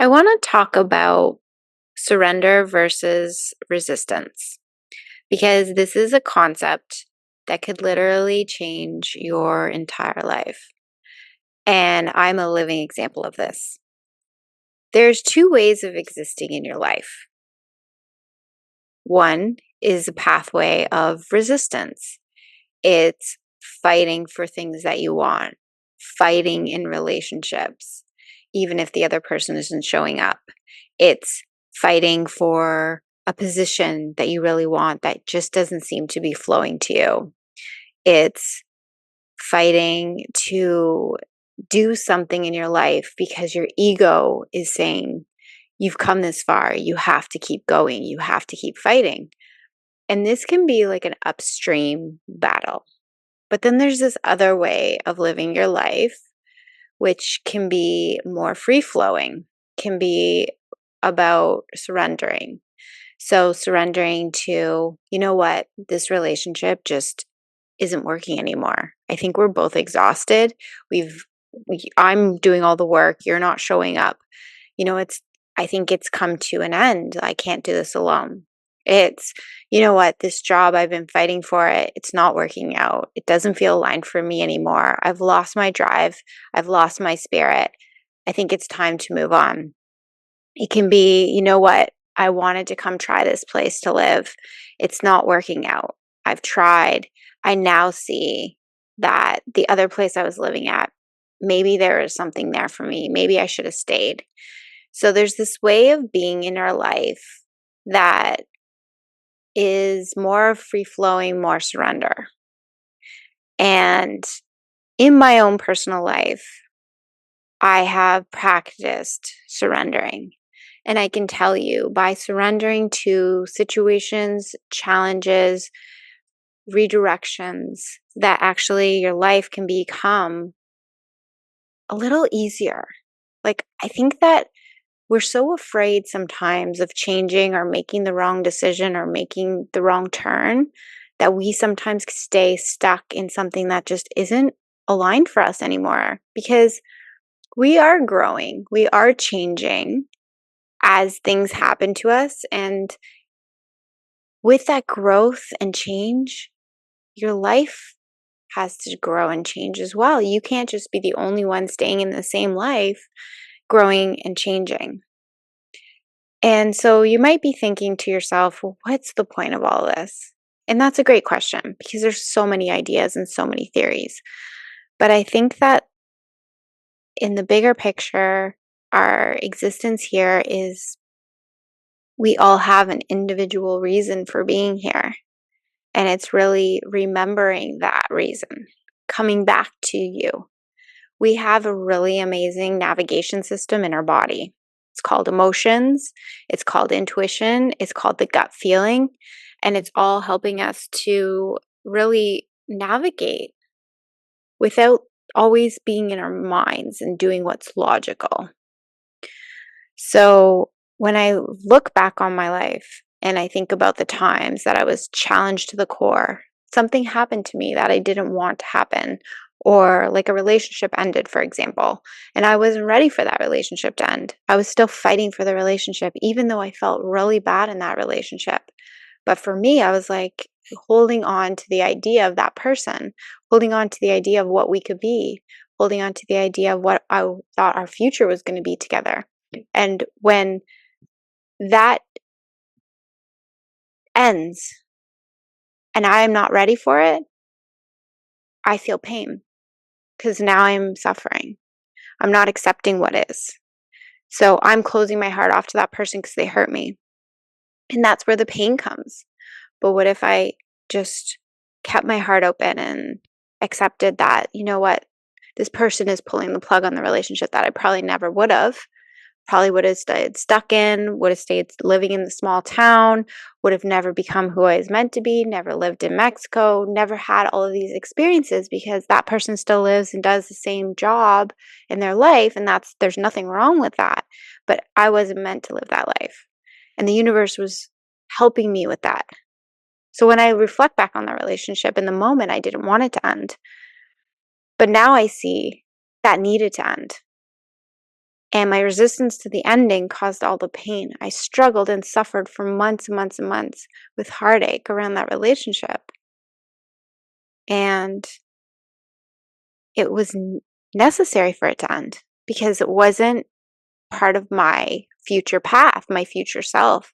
I want to talk about surrender versus resistance because this is a concept that could literally change your entire life. And I'm a living example of this. There's two ways of existing in your life. One is a pathway of resistance. It's fighting for things that you want, fighting in relationships, even if the other person isn't showing up. It's fighting for a position that you really want that just doesn't seem to be flowing to you. It's fighting to do something in your life because your ego is saying, you've come this far, you have to keep going, you have to keep fighting. And this can be like an upstream battle. But then there's this other way of living your life, which can be more free flowing, can be about surrendering. So, surrendering to, you know what, this relationship just isn't working anymore. I think we're both exhausted. I'm doing all the work, you're not showing up. I think it's come to an end. I can't do this alone. It's, you know what, this job, I've been fighting for it. It's not working out. It doesn't feel aligned for me anymore. I've lost my drive. I've lost my spirit. I think it's time to move on. It can be, you know what, I wanted to come try this place to live. It's not working out. I've tried. I now see that the other place I was living at, maybe there is something there for me. Maybe I should have stayed. So there's this way of being in our life that is more free flowing, more surrender. And in my own personal life, I have practiced surrendering. And I can tell you by surrendering to situations, challenges, redirections, that actually your life can become a little easier. Like, I think that we're so afraid sometimes of changing or making the wrong decision or making the wrong turn that we sometimes stay stuck in something that just isn't aligned for us anymore because we are growing, we are changing as things happen to us. And with that growth and change, your life has to grow and change as well. You can't just be the only one staying in the same life, growing and changing. And so you might be thinking to yourself, well, what's the point of all this? And that's a great question because there's so many ideas and so many theories. But I think that in the bigger picture, our existence here is we all have an individual reason for being here. And it's really remembering that reason, coming back to you. We have a really amazing navigation system in our body. It's called emotions, it's called intuition, it's called the gut feeling, and it's all helping us to really navigate without always being in our minds and doing what's logical. So when I look back on my life and I think about the times that I was challenged to the core, something happened to me that I didn't want to happen, or like a relationship ended, for example, and I wasn't ready for that relationship to end. I was still fighting for the relationship, even though I felt really bad in that relationship. But for me, I was like holding on to the idea of that person, holding on to the idea of what we could be, holding on to the idea of what I thought our future was going to be together. And when that ends and I am not ready for it, I feel pain because now I'm suffering. I'm not accepting what is. So I'm closing my heart off to that person because they hurt me. And that's where the pain comes. But what if I just kept my heart open and accepted that, you know what, this person is pulling the plug on the relationship that I probably never would have? Probably would have stayed stuck in, would have stayed living in the small town, would have never become who I was meant to be, never lived in Mexico, never had all of these experiences because that person still lives and does the same job in their life. And there's nothing wrong with that. But I wasn't meant to live that life. And the universe was helping me with that. So when I reflect back on that relationship, in the moment, I didn't want it to end. But now I see that needed to end. And my resistance to the ending caused all the pain. I struggled and suffered for months and months and months with heartache around that relationship. And it was necessary for it to end because it wasn't part of my future path, my future self,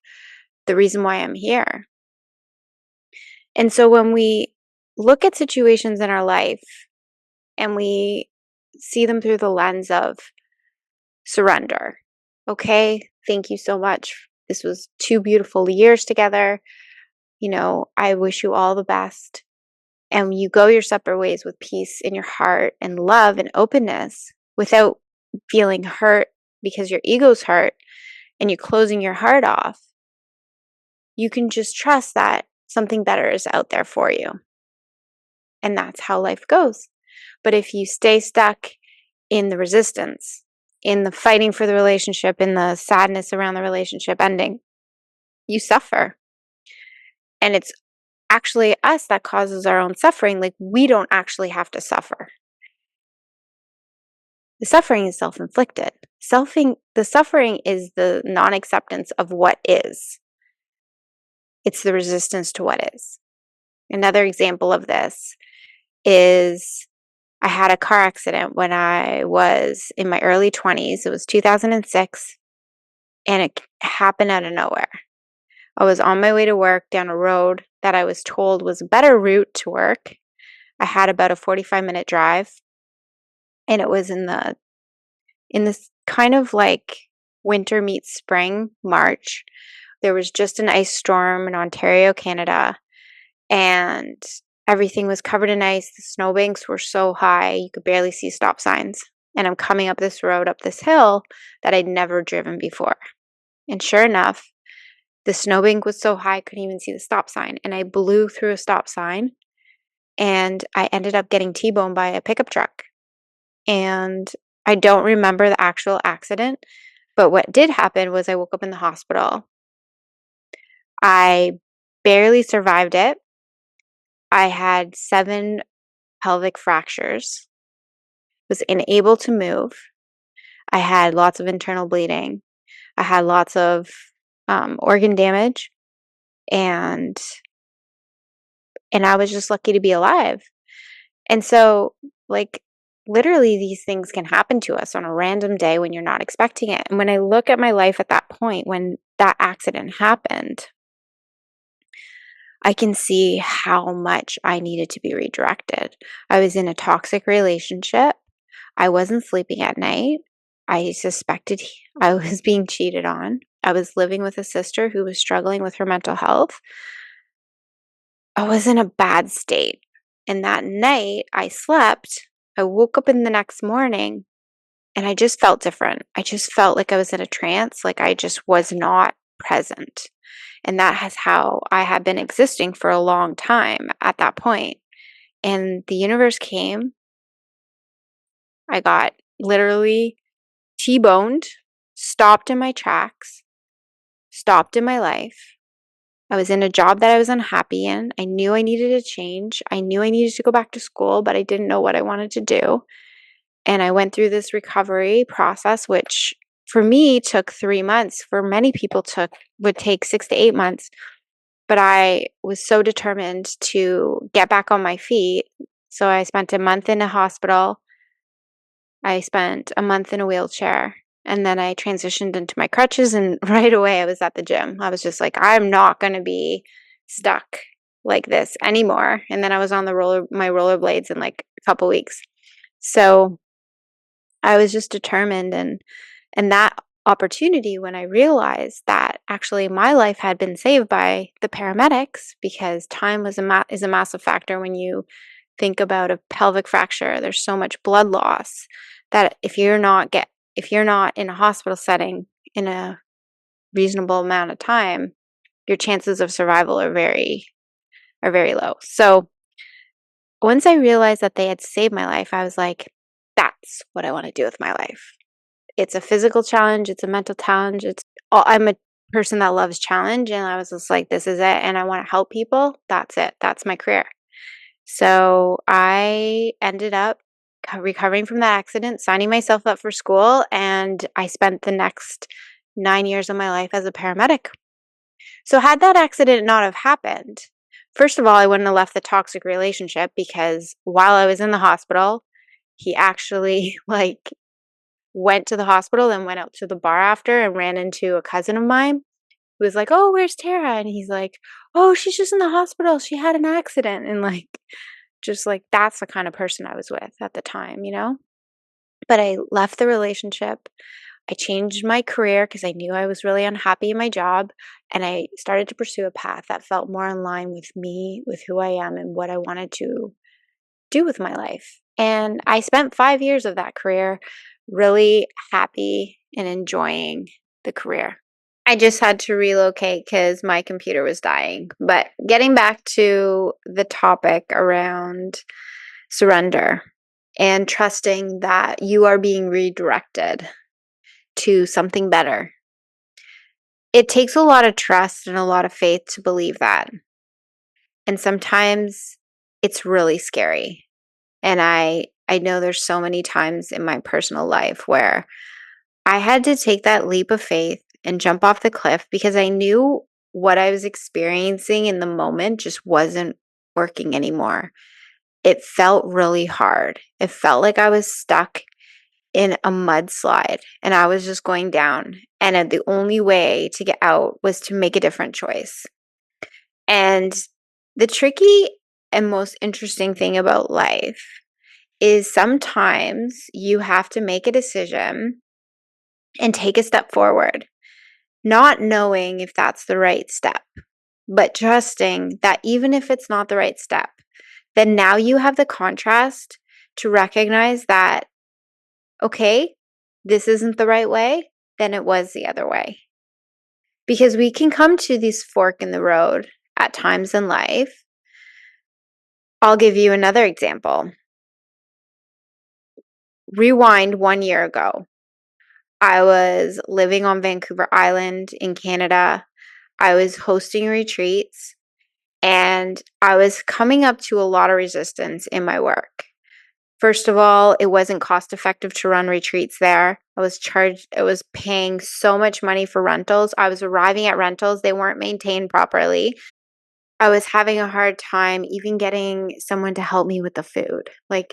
the reason why I'm here. And so when we look at situations in our life and we see them through the lens of surrender, okay, thank you so much. This was 2 beautiful years together. I wish you all the best. And you go your separate ways with peace in your heart and love and openness without feeling hurt because your ego's hurt and you're closing your heart off. You can just trust that something better is out there for you. And that's how life goes. But if you stay stuck in the resistance, in the fighting for the relationship, in the sadness around the relationship ending, you suffer. And it's actually us that causes our own suffering. Like, we don't actually have to suffer. The suffering is self-inflicted. The suffering is the non-acceptance of what is. It's the resistance to what is. Another example of this is I had a car accident when I was in my early 20s. It was 2006, and it happened out of nowhere. I was on my way to work down a road that I was told was a better route to work. I had about a 45-minute drive, and it was in this kind of like winter meets spring, March. There was just an ice storm in Ontario, Canada, and everything was covered in ice. The snowbanks were so high, you could barely see stop signs. And I'm coming up this road, up this hill that I'd never driven before. And sure enough, the snowbank was so high, I couldn't even see the stop sign. And I blew through a stop sign, and I ended up getting T-boned by a pickup truck. And I don't remember the actual accident, but what did happen was I woke up in the hospital. I barely survived it. I had 7 pelvic fractures, was unable to move. I had lots of internal bleeding. I had lots of organ damage, and I was just lucky to be alive. And so, like, literally these things can happen to us on a random day when you're not expecting it. And when I look at my life at that point, when that accident happened, I can see how much I needed to be redirected. I was in a toxic relationship. I wasn't sleeping at night. I suspected I was being cheated on. I was living with a sister who was struggling with her mental health. I was in a bad state. And that night I slept. I woke up in the next morning and I just felt different. I just felt like I was in a trance, like I just was not present. And that is how I had been existing for a long time at that point. And the universe came. I got literally T-boned, stopped in my tracks, stopped in my life. I was in a job that I was unhappy in. I knew I needed a change. I knew I needed to go back to school, but I didn't know what I wanted to do. And I went through this recovery process, which for me took 3 months. For many people would take 6 to 8 months. But I was so determined to get back on my feet. So I spent a month in a hospital. I spent a month in a wheelchair. And then I transitioned into my crutches, and right away I was at the gym. I was just like, I'm not going to be stuck like this anymore. And then I was on my rollerblades in like a couple weeks. So I was just determined, and that opportunity, when I realized that actually my life had been saved by the paramedics, because time is a massive factor when you think about a pelvic fracture. There's so much blood loss that if you're not in a hospital setting in a reasonable amount of time, your chances of survival are very low. So once I realized that they had saved my life, I was like, that's what I want to do with my life. It's a physical challenge. It's a mental challenge. I'm a person that loves challenge, and I was just like, this is it. And I want to help people. That's it. That's my career. So I ended up recovering from that accident, signing myself up for school, and I spent the next 9 years of my life as a paramedic. So, had that accident not have happened, first of all, I wouldn't have left the toxic relationship because while I was in the hospital, he actually went to the hospital, then went out to the bar after and ran into a cousin of mine who was like, "Oh, where's Tara?" And he's like, "Oh, she's just in the hospital. She had an accident." And just that's the kind of person I was with at the time. But I left the relationship. I changed my career because I knew I was really unhappy in my job. And I started to pursue a path that felt more in line with me, with who I am, and what I wanted to do with my life. And I spent 5 years of that career really happy and enjoying the career. I just had to relocate because my computer was dying. But getting back to the topic around surrender and trusting that you are being redirected to something better. It takes a lot of trust and a lot of faith to believe that. And sometimes it's really scary. And I know there's so many times in my personal life where I had to take that leap of faith and jump off the cliff because I knew what I was experiencing in the moment just wasn't working anymore. It felt really hard. It felt like I was stuck in a mudslide and I was just going down. And the only way to get out was to make a different choice. And the tricky and most interesting thing about life is sometimes you have to make a decision and take a step forward, not knowing if that's the right step, but trusting that even if it's not the right step, then now you have the contrast to recognize that, okay, this isn't the right way, then it was the other way. Because we can come to this fork in the road at times in life. I'll give you another example. Rewind 1 year ago. I was living on Vancouver Island in Canada. I was hosting retreats and I was coming up to a lot of resistance in my work. First of all, it wasn't cost effective to run retreats there. I was paying so much money for rentals. I was arriving at rentals, they weren't maintained properly. I was having a hard time even getting someone to help me with the food.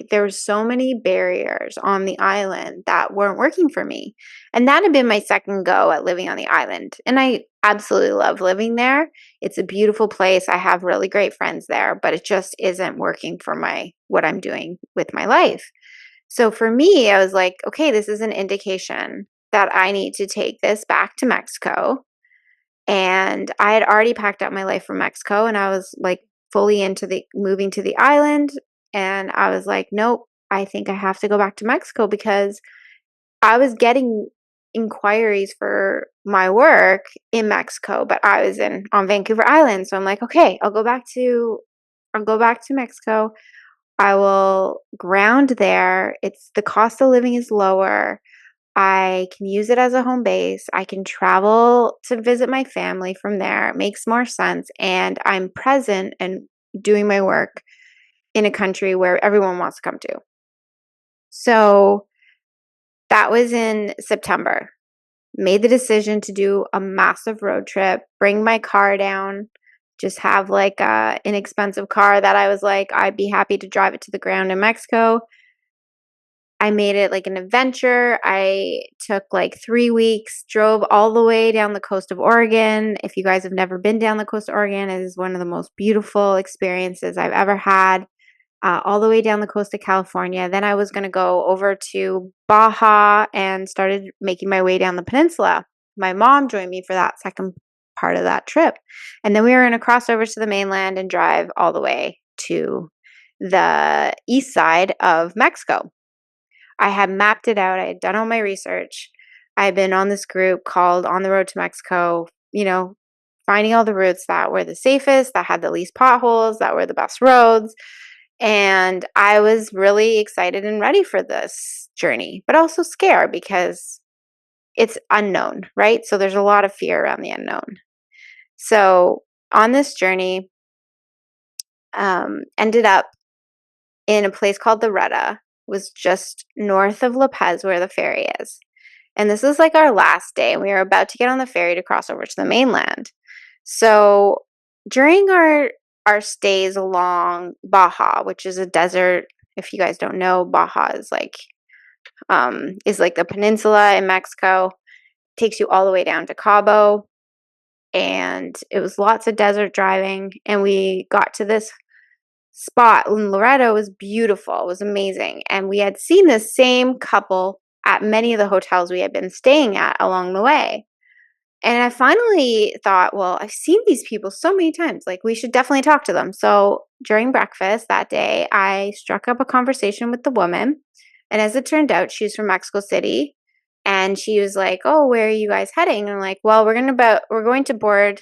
There were so many barriers on the island that weren't working for me. And that had been my second go at living on the island. And I absolutely love living there. It's a beautiful place. I have really great friends there, but it just isn't working for what I'm doing with my life. So for me, I was like, okay, this is an indication that I need to take this back to Mexico, and I had already packed up my life from Mexico and I was fully into the moving to the island. And I was like, nope, I think I have to go back to Mexico because I was getting inquiries for my work in Mexico, but I was on Vancouver Island. So I'm like, okay, I'll go back to Mexico. I will ground there. The cost of living is lower. I can use it as a home base. I can travel to visit my family from there. It makes more sense. And I'm present and doing my work in a country where everyone wants to come to. So that was in September. Made the decision to do a massive road trip, bring my car down, just have a inexpensive car that I was like, I'd be happy to drive it to the ground in Mexico. I made it like an adventure. I took 3 weeks, drove all the way down the coast of Oregon. If you guys have never been down the coast of Oregon, it is one of the most beautiful experiences I've ever had. All the way down the coast of California. Then I was going to go over to Baja and started making my way down the peninsula. My mom joined me for that second part of that trip. And then we were going to cross over to the mainland and drive all the way to the east side of Mexico. I had mapped it out. I had done all my research. I had been on this group called On the Road to Mexico, finding all the routes that were the safest, that had the least potholes, that were the best roads. And I was really excited and ready for this journey, but also scared because it's unknown, right? So there's a lot of fear around the unknown. So on this journey, ended up in a place called the Retta, was just north of La Pez where the ferry is. And this was like our last day, and we were about to get on the ferry to cross over to the mainland. So during our stays along Baja, which is a desert, if you guys don't know, Baja is like the peninsula in Mexico. Takes you all the way down to Cabo, and it was lots of desert driving, and we got to this spot in Loreto. It was beautiful. It was amazing. And we had seen this same couple at many of the hotels we had been staying at along the way. And I finally thought, well, I've seen these people so many times. Like, we should definitely talk to them. So during breakfast that day, I struck up a conversation with the woman. And as it turned out, she's from Mexico City. And she was like, "Oh, where are you guys heading?" And I'm like, "Well, we're going to board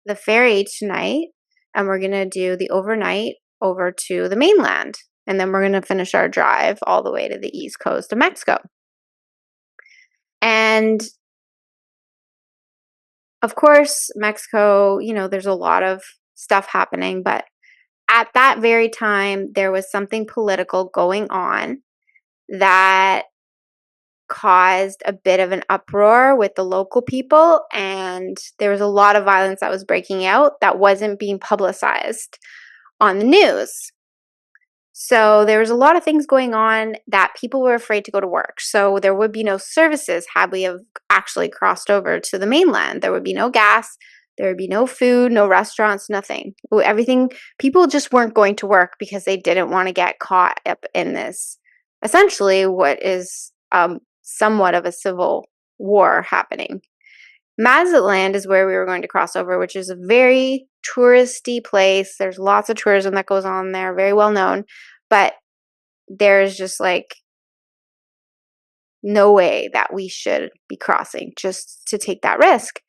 the ferry tonight, and we're gonna do the overnight over to the mainland. And then we're gonna finish our drive all the way to the east coast of Mexico." And of course, Mexico, there's a lot of stuff happening, but at that very time, there was something political going on that caused a bit of an uproar with the local people, and there was a lot of violence that was breaking out that wasn't being publicized on the news. So there was a lot of things going on that people were afraid to go to work. So there would be no services had we have actually crossed over to the mainland. There would be no gas, there would be no food, no restaurants, nothing. Everything, people just weren't going to work because they didn't want to get caught up in this, essentially what is somewhat of a civil war happening. Mazatlan is where we were going to cross over, which is a very touristy place. There's lots of tourism that goes on there, very well known, but there's just like no way that we should be crossing just to take that risk.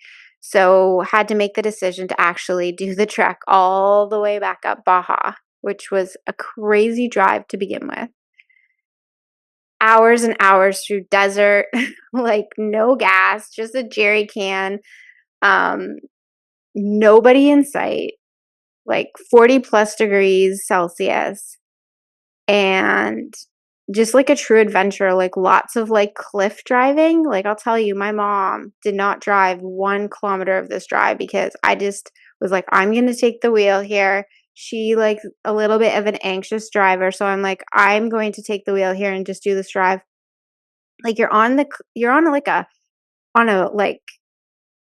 So had to make the decision to actually do the trek all the way back up Baja, which was a crazy drive to begin with. Hours and hours through desert, like no gas, just a jerry can, nobody in sight, like 40 plus degrees Celsius, and just like a true adventure, like lots of like cliff driving. Like, I'll tell you, my mom did not drive 1 kilometer of this drive because I just was like, I'm going to take the wheel here. She like a little bit of an anxious driver. So I'm like, I'm going to take the wheel here and just do this drive. Like you're on like a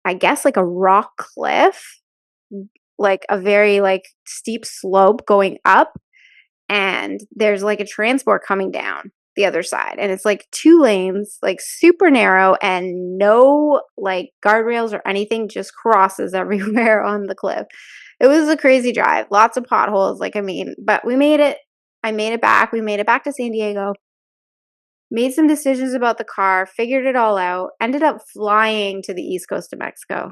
I guess like a rock cliff, like a very like steep slope going up, and there's like a transport coming down the other side, and it's like 2 lanes, like super narrow, and no like guardrails or anything, just crosses everywhere on the cliff. It was a crazy drive, lots of potholes, but we made it. I made it back. We made it back to San Diego. Made some decisions about the car, figured it all out, ended up flying to the east coast of Mexico.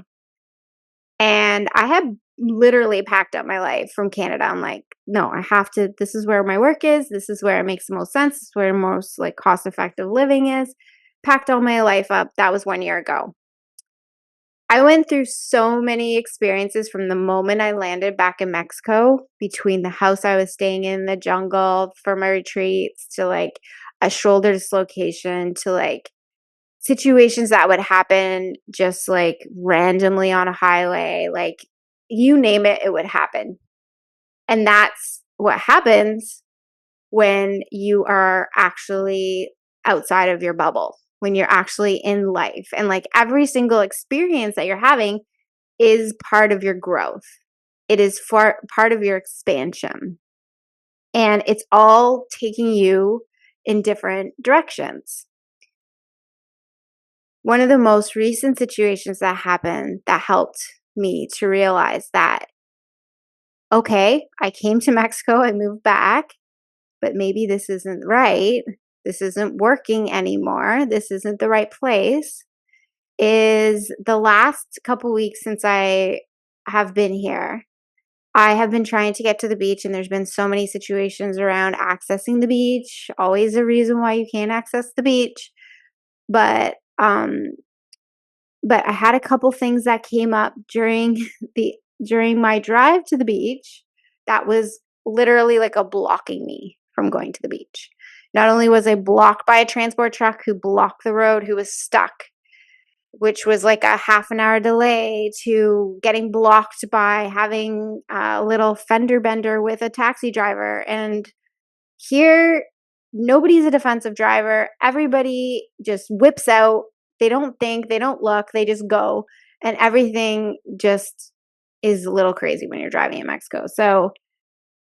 And I had literally packed up my life from Canada. I'm like, no, I have to, this is where my work is. This is where it makes the most sense. This is where most like cost effective living is. Packed all my life up. That was 1 year ago. I went through so many experiences from the moment I landed back in Mexico, between the house I was staying in the jungle for my retreats, to like a shoulder dislocation, to like situations that would happen just like randomly on a highway, like you name it, it would happen. And that's what happens when you are actually outside of your bubble, when you're actually in life. And like every single experience that you're having is part of your growth, it is part of your expansion. And it's all taking you in different directions. One of the most recent situations that happened that helped me to realize that, okay, I came to Mexico, I moved back, but maybe this isn't right. This isn't working anymore. This isn't the right place. Is the last couple weeks since I have been here, I have been trying to get to the beach, and there's been so many situations around accessing the beach. Always a reason why you can't access the beach. But I had a couple things that came up during my drive to the beach that was literally like a blocking me from going to the beach. Not only was I blocked by a transport truck who blocked the road, who was stuck, which was like a half an hour delay, to getting blocked by having a little fender bender with a taxi driver. And here, nobody's a defensive driver. Everybody just whips out. They don't think, they don't look, they just go. And everything just is a little crazy when you're driving in Mexico. So,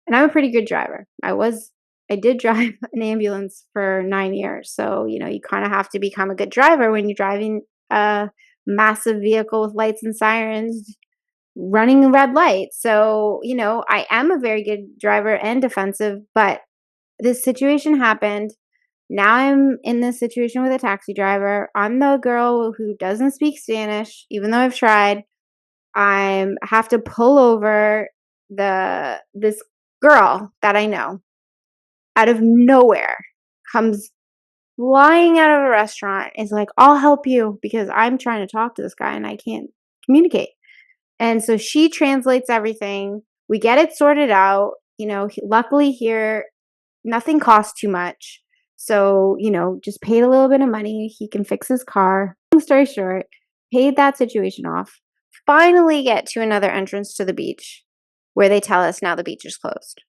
and I'm a pretty good driver. I did drive an ambulance for 9 years. So, you kind of have to become a good driver when you're driving a massive vehicle with lights and sirens running red lights. So, I am a very good driver and defensive, but this situation happened. Now I'm in this situation with a taxi driver. I'm the girl who doesn't speak Spanish, even though I've tried. I have to pull over this girl that I know out of nowhere, comes flying out of a restaurant, is like, I'll help you because I'm trying to talk to this guy and I can't communicate. And so she translates everything. We get it sorted out. Luckily here, nothing costs too much. So, just paid a little bit of money. He can fix his car. Long story short, paid that situation off. Finally get to another entrance to the beach where they tell us now the beach is closed.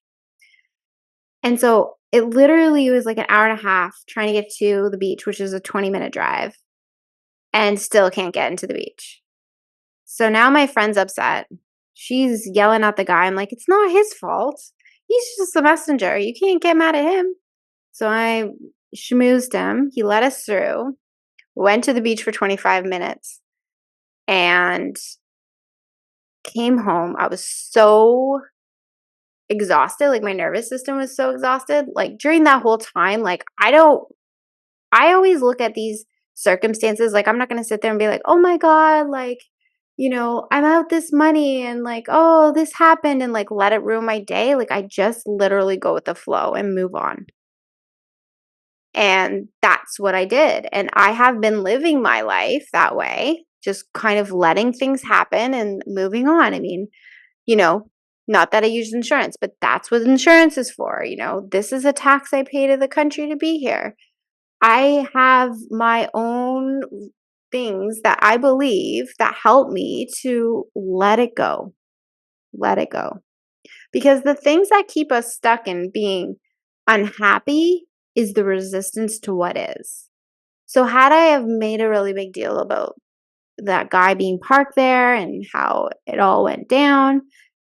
And so it literally was like an hour and a half trying to get to the beach, which is a 20-minute drive, and still can't get into the beach. So now my friend's upset. She's yelling at the guy. I'm like, it's not his fault. He's just a messenger. You can't get mad at him. So I schmoozed him. He let us through. Went to the beach for 25 minutes and came home. I was so exhausted. Like, my nervous system was so exhausted. Like, during that whole time, like, I always look at these circumstances. Like, I'm not going to sit there and be like, oh my God, like, I'm out this money and like, oh, this happened, and like let it ruin my day. Like, I just literally go with the flow and move on. And that's what I did. And I have been living my life that way, just kind of letting things happen and moving on. I mean, not that I use insurance, but that's what insurance is for. This is a tax I pay to the country to be here. I have my own things that I believe that help me to let it go. Let it go. Because the things that keep us stuck in being unhappy is the resistance to what is. So had I have made a really big deal about that guy being parked there and how it all went down,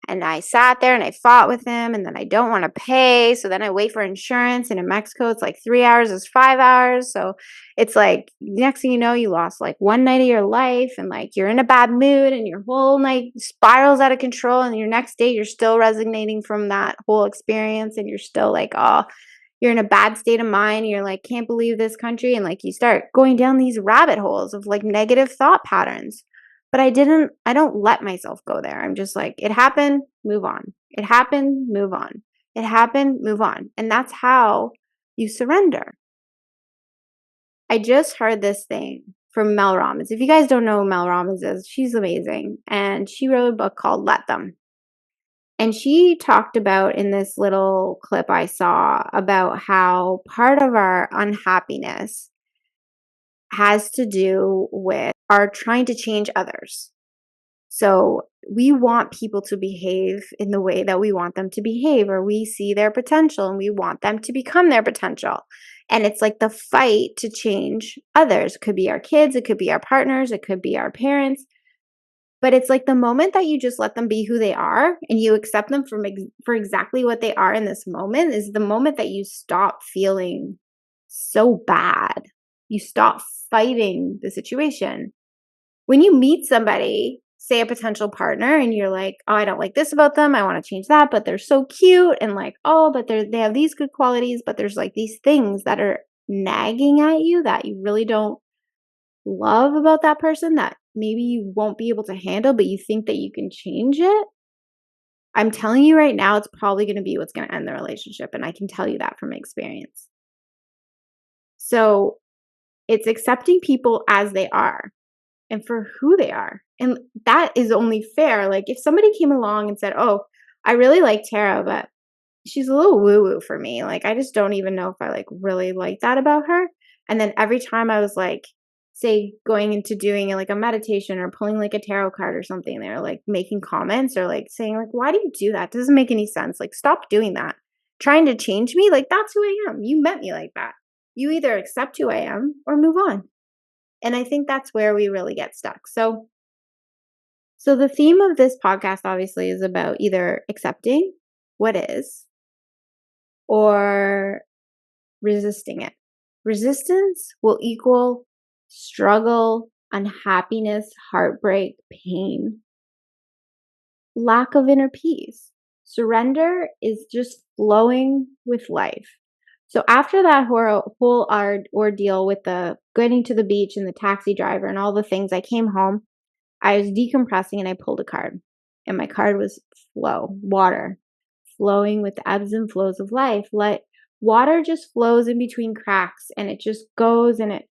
and I sat there and I fought with him, and then I don't want to pay, so then I wait for insurance, and in Mexico it's like 3 hours is 5 hours, so it's like next thing you know, you lost like one night of your life, and like you're in a bad mood and your whole night spirals out of control, and your next day you're still resonating from that whole experience, and you're still like, oh, you're in a bad state of mind. You're like, can't believe this country. And like, you start going down these rabbit holes of like negative thought patterns. But I don't let myself go there. I'm just like, it happened, move on. It happened, move on. It happened, move on. And that's how you surrender. I just heard this thing from Mel Robbins. If you guys don't know who Mel Robbins is, she's amazing. And she wrote a book called Let Them. And she talked about, in this little clip I saw, about how part of our unhappiness has to do with our trying to change others. So we want people to behave in the way that we want them to behave, or we see their potential and we want them to become their potential. And it's like the fight to change others. It could be our kids, it could be our partners, it could be our parents. But it's like the moment that you just let them be who they are and you accept them for exactly what they are in this moment is the moment that you stop feeling so bad. You stop fighting the situation. When you meet somebody, say a potential partner, and you're like, oh, I don't like this about them, I want to change that, but they're so cute, and like, oh, but they have these good qualities, but there's like these things that are nagging at you that you really don't love about that person, that maybe you won't be able to handle, but you think that you can change it. I'm telling you right now, it's probably going to be what's going to end the relationship. And I can tell you that from experience. So it's accepting people as they are and for who they are. And that is only fair. Like, if somebody came along and said, oh, I really like Tara, but she's a little woo-woo for me. Like, I just don't even know if I, like, really like that about her. And then every time I was, like, say, going into doing, like, a meditation or pulling, like, a tarot card or something, they're, like, making comments or, like, saying, like, "Why do you do that? Doesn't make any sense. Like, stop doing that. Trying to change me? Like, that's who I am. You met me like that. You either accept who I am or move on." And I think that's where we really get stuck. So the theme of this podcast obviously is about either accepting what is or resisting it. Resistance will equal struggle, unhappiness, heartbreak, pain, lack of inner peace. Surrender is just flowing with life. So after that whole ordeal with the getting to the beach and the taxi driver and all the things, I came home. I was decompressing and I pulled a card. And my card was flow, water, flowing with the ebbs and flows of life. Like water just flows in between cracks and it just goes and it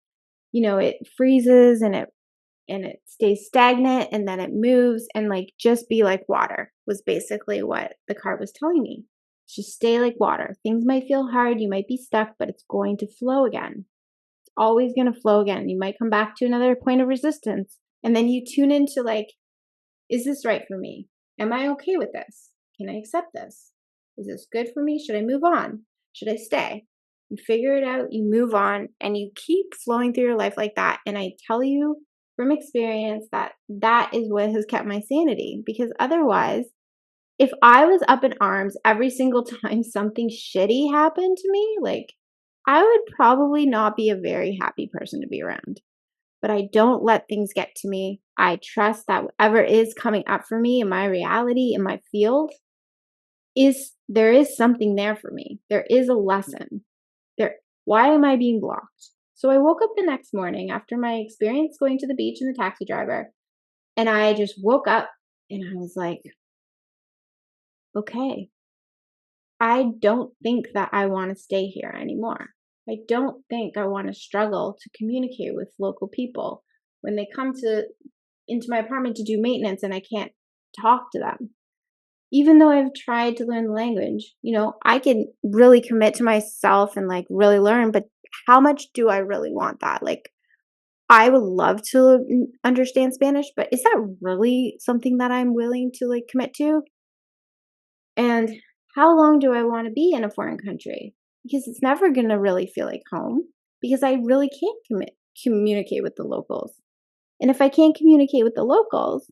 freezes and it stays stagnant and then it moves and like just be like water was basically what the card was telling me. Just stay like water. Things might feel hard, you might be stuck, but it's going to flow again. It's always going to flow again. You might come back to another point of resistance and then you tune into like, is this right for me? Am I okay with this? Can I accept this? Is this good for me? Should I move on? Should I stay? You figure it out, you move on, and you keep flowing through your life like that. And I tell you from experience that that is what has kept my sanity, because otherwise, if I was up in arms every single time something shitty happened to me, like I would probably not be a very happy person to be around. But I don't let things get to me. I trust that whatever is coming up for me in my reality, in my field, there is something there for me. There is a lesson. Why am I being blocked? So I woke up the next morning after my experience going to the beach and the taxi driver, and I just woke up and I was like, okay, I don't think that I want to stay here anymore. I don't think I want to struggle to communicate with local people when they come into my apartment to do maintenance and I can't talk to them. Even though I've tried to learn the language, I can really commit to myself and like really learn, but how much do I really want that? Like, I would love to understand Spanish, but is that really something that I'm willing to like commit to? And how long do I want to be in a foreign country? Because it's never going to really feel like home because I really can't communicate with the locals. And if I can't communicate with the locals,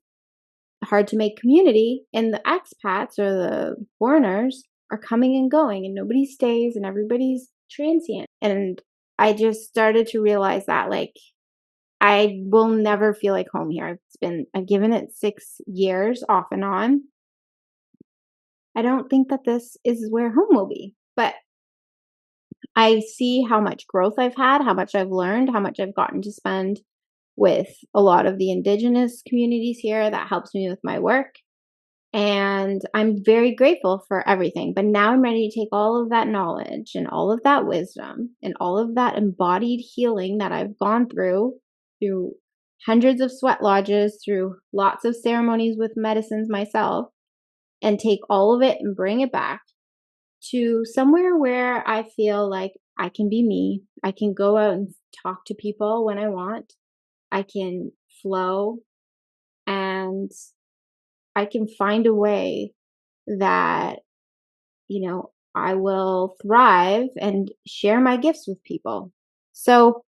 hard to make community, and the expats or the foreigners are coming and going and nobody stays and everybody's transient. And I just started to realize that like I will never feel like home here. I've given it 6 years off and on. I don't think that this is where home will be. But I see how much growth I've had, how much I've learned, how much I've gotten to spend with a lot of the indigenous communities here. That helps me with my work. And I'm very grateful for everything. But now I'm ready to take all of that knowledge and all of that wisdom and all of that embodied healing that I've gone through hundreds of sweat lodges, through lots of ceremonies with medicines myself, and take all of it and bring it back to somewhere where I feel like I can be me. I can go out and talk to people when I want. I can flow and I can find a way that, I will thrive and share my gifts with people. So,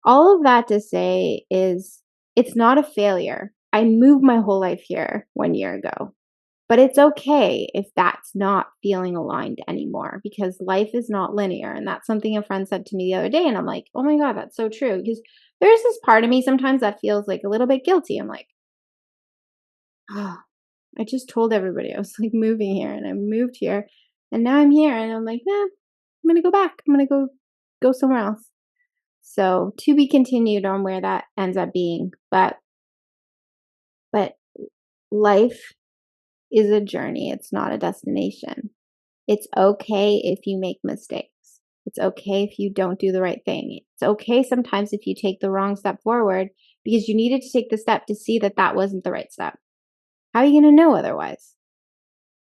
all of that to say is it's not a failure. I moved my whole life here 1 year ago. But it's okay if that's not feeling aligned anymore because life is not linear. And that's something a friend said to me the other day. And I'm like, oh my God, that's so true. Because there's this part of me sometimes that feels like a little bit guilty. I'm like, oh, I just told everybody I was like moving here and I moved here. And now I'm here and I'm like, I'm going to go back. I'm going to go somewhere else. So to be continued on where that ends up being. But life is a journey. It's not a destination. It's okay if you make mistakes. It's okay if you don't do the right thing. It's okay sometimes if you take the wrong step forward because you needed to take the step to see that that wasn't the right step. How are you going to know otherwise?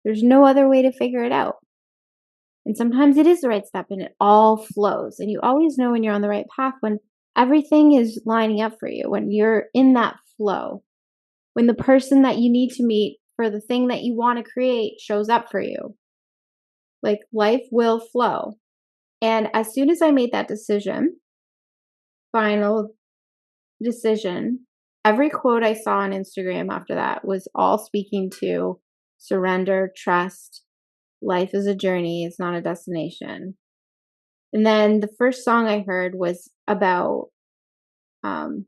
There's no other way to figure it out. And sometimes it is the right step and it all flows. And you always know when you're on the right path when everything is lining up for you, when you're in that flow, when the person that you need to meet for the thing that you want to create shows up for you. Like life will flow. And as soon as I made that decision, final decision, every quote I saw on Instagram after that was all speaking to surrender, trust, life is a journey, it's not a destination. And then the first song I heard was um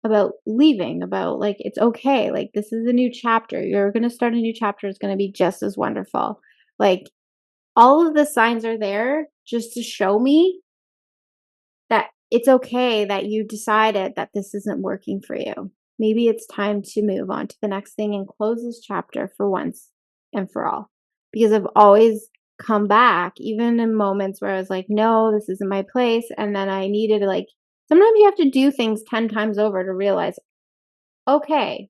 about leaving, about like it's okay, like this is a new chapter. You're going to start a new chapter, it's going to be just as wonderful. Like all of the signs are there just to show me that it's okay that you decided that this isn't working for you. Maybe it's time to move on to the next thing and close this chapter for once and for all. Because I've always come back, even in moments where I was like, no, this isn't my place. And then I needed to, like, sometimes you have to do things 10 times over to realize, okay,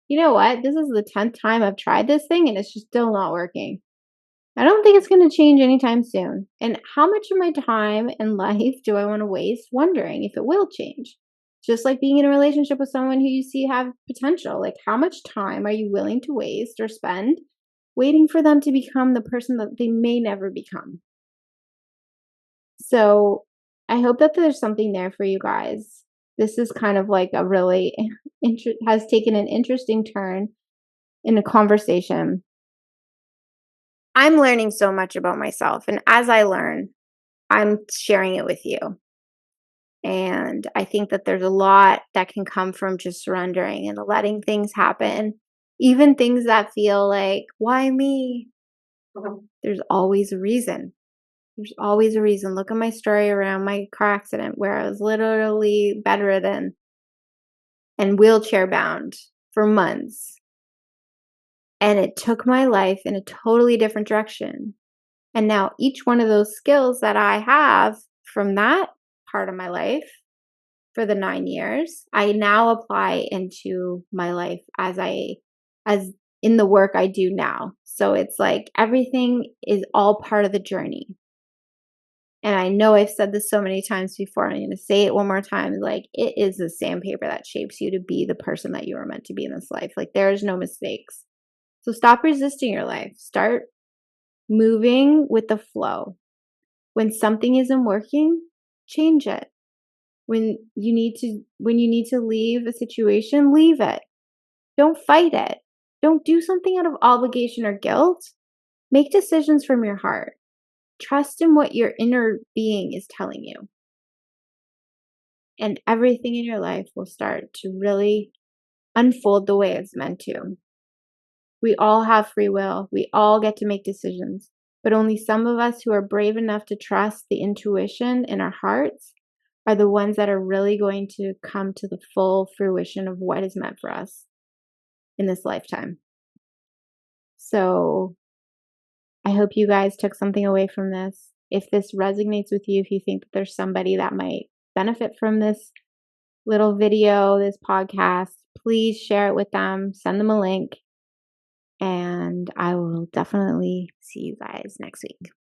you know what? This is the 10th time I've tried this thing and it's just still not working. I don't think it's going to change anytime soon. And how much of my time and life do I want to waste wondering if it will change? Just like being in a relationship with someone who you see have potential. Like, how much time are you willing to waste or spend waiting for them to become the person that they may never become? So, I hope that there's something there for you guys. This is kind of like a really has taken an interesting turn in a conversation. I'm learning so much about myself. And as I learn, I'm sharing it with you. And I think that there's a lot that can come from just surrendering and letting things happen, even things that feel like, why me? There's always a reason. There's always a reason. Look at my story around my car accident where I was literally bedridden and wheelchair bound for months. And it took my life in a totally different direction. And now each one of those skills that I have from that part of my life for the 9 years, I now apply into my life as in the work I do now. So it's like everything is all part of the journey. And I know I've said this so many times before, I'm going to say it one more time. Like, it is the sandpaper that shapes you to be the person that you are meant to be in this life. Like, there's no mistakes. So stop resisting your life. Start moving with the flow. When something isn't working, change it. When you need to leave a situation, leave it. Don't fight it. Don't do something out of obligation or guilt. Make decisions from your heart. Trust in what your inner being is telling you. And everything in your life will start to really unfold the way it's meant to. We all have free will. We all get to make decisions. But only some of us who are brave enough to trust the intuition in our hearts are the ones that are really going to come to the full fruition of what is meant for us in this lifetime. So I hope you guys took something away from this. If this resonates with you, if you think that there's somebody that might benefit from this little video, this podcast, please share it with them, send them a link, and I will definitely see you guys next week.